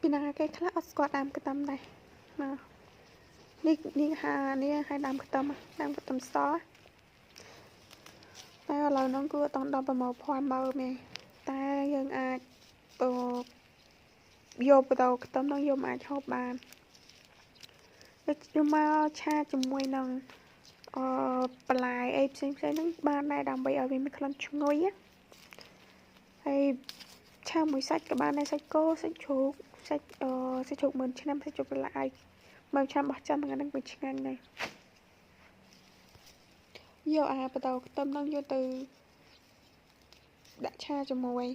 ពីណាគេខ្លះអត់ស្គាល់ដើមខ្ទឹមដែរមកនេះហើយដើមខ្ទឹមសតែឥឡូវហ្នឹងគឺអត់ដល់ប្រមូលផលមើលទេតែយើងអាចយកបដោខ្ទឹមហ្នឹងយកមកអាចហូបបានខ្ញុំមកឆាជាមួយនឹងបន្លែអីផ្សេងហ្នឹងបានដែរដើម្បីឲ្យវាមានក្លិនឈ្ងុយហើយឆាមួយសាច់ក៏បានដែរសាច់គោសាច់ជ្រូកសាច់ជ្រូកមើលឆ្នាំសាច់ជ្រូកប្រឡាយមើលឆ្នាំបោះចិនហ្នឹងវាឆ្ងាញ់ដែរយកបដោខ្ទឹមហ្នឹងយកទៅដាក់ឆាជាមួយ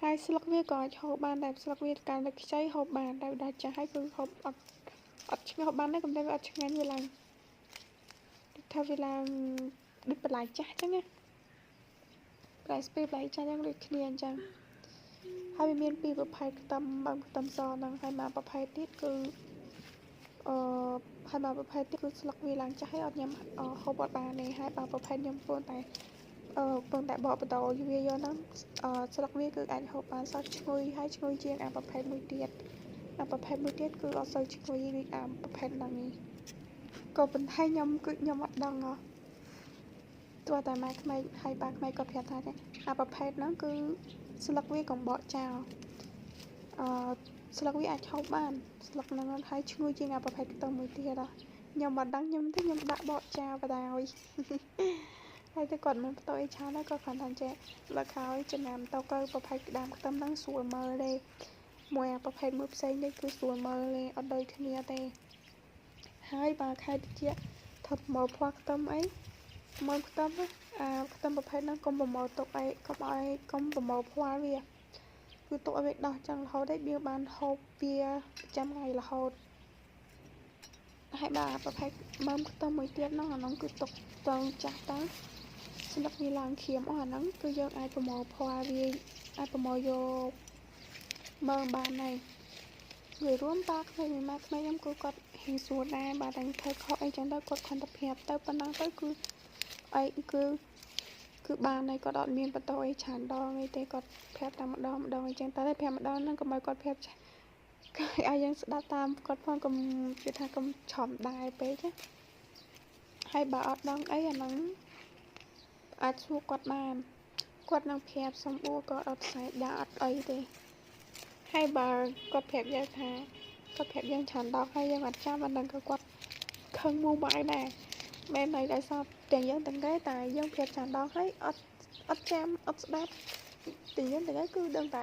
ហើយស្លឹកវាក៏អាចហូបបានដែរស្លឹកវាកាលនៅខ្ចីហូបបានតែដល់ចាស់ហើយគឺហូបអត់ឆ្ងាញ់ហូបបានដែរក៏តែវាអត់ឆ្ងាញ់វាឡើងថាវាឡើងដូចបន្លែចាស់អញ្ចឹងណាប្រែស្ពីបន្លែចាស់យ៉ាងដូចគ្នាអញ្ចឹងហើយវាមានពីរប្រភេទខ្ទឹមខ្ទឹមសហ្នឹងហើយមកប្រភេទទៀតគឺហើយមកប្រភេទទៀតគឺស្លឹកវាឡើងចាស់ហើយអត់ញ៉ាំហូបអត់បានទេហើយបើប្រភេទខ្ញុំពងតែបកបដោវាយកហ្នឹងស្លឹកវាគឺអាចហូបបានសោះឈ្ងុយហើយឈ្ងុយជាងប្រភេទមួយទៀតប្រភេទមួយទៀតគឺអត់សូវឈ្ងុយដូចប្រភេទហ្នឹងនេះក៏ប៉ុន្តែខ្ញុំអត់ដឹងទោះតែម៉ែក្មេកហើយប៉ាក្មេកក៏ប្រាប់ថាប្រភេទហ្នឹងគឺស្លឹកវាកុំបកចោលស្លឹកវាអាចហូបបានស្លឹកហ្នឹងហើយឈ្ងុយជាងប្រភេទខ្ទឹមមួយទៀតខ្ញុំអត់ដឹងខ្ញុំដាក់បកចោលបដ ாய் ហើយតែគាត់មិនផ្ទុយឆានដែរគាត់គ្រាន់តែចេះលើកហើយចំណាំទៅគឺប្រភេទដើមខ្ទឹមហ្នឹងស្រួលមើលទេមួយប្រភេទមួយផ្សេងនេះគឺស្រួលមើលទេអត់ដូចគ្នាទេហើយបើខែតិចថប់មកផ្ោះខ្ទឹមអីមើលខ្ទឹមខ្ទឹមប្រភេទហ្នឹងកុំប្រមូលទុកអីកុំប្រមូលផ្វាល់វាគឺទុកឲ្យវាដោះចឹងរហូតឲ្យវាបានហូបវាប្រចាំថ្ងៃរហូតហើយបើប្រភេទមើមខ្ទឹមមួយទៀតហ្នឹងអាហ្នឹងគឺទុកទៅចាស់ទៅស្លឹកវាឡើងក្រៀមអស់អាហ្នឹងគឺយើងអាចប្រមូលផ្វាល់វាអាចប្រមូលយកមើមបានហើយនិយាយរួមប៉ាក្មេងម៉ាក់ក្មេងខ្ញុំគឺគាត់ហ៊ានសួរដែរបើតែធ្វើខុសអីចឹងទៅគាត់គ្រាន់តែប្រាប់ទៅប៉ុណ្ណឹងទៅគឺអីគឺបានហើយគាត់អត់មានបន្តអីច្រើនដងអីទេគាត់ប្រាប់តែម្ដងអញ្ចឹងតែប្រាប់ម្ដងហ្នឹងកុំឲ្យគាត់ប្រាប់ឲ្យយើងស្ដាប់តាមគាត់ផងកុំគេថាកុំឆំដែរពេកណាហើយបើអត់ដឹងអីអាហ្នឹងអាចសួរគាត់បានគាត់នឹងប្រាប់សំបួរក៏អត់ផ្សាយដាក់អត់អីទេហើយបើគាត់ប្រាប់យើងថាគាត់ប្រាប់យើងច្រើនដងហើយយើងអត់ចាំអាហ្នឹងក៏គាត់ខឹងមកបាយដែរមែនហើយដោយសារទាំងយើងទាំងគេតែយើងប្រាប់ច្រើនដងហើយអត់ចាំអត់ស្ដាប់តែយើងទាំងគេគឺដឹងតែ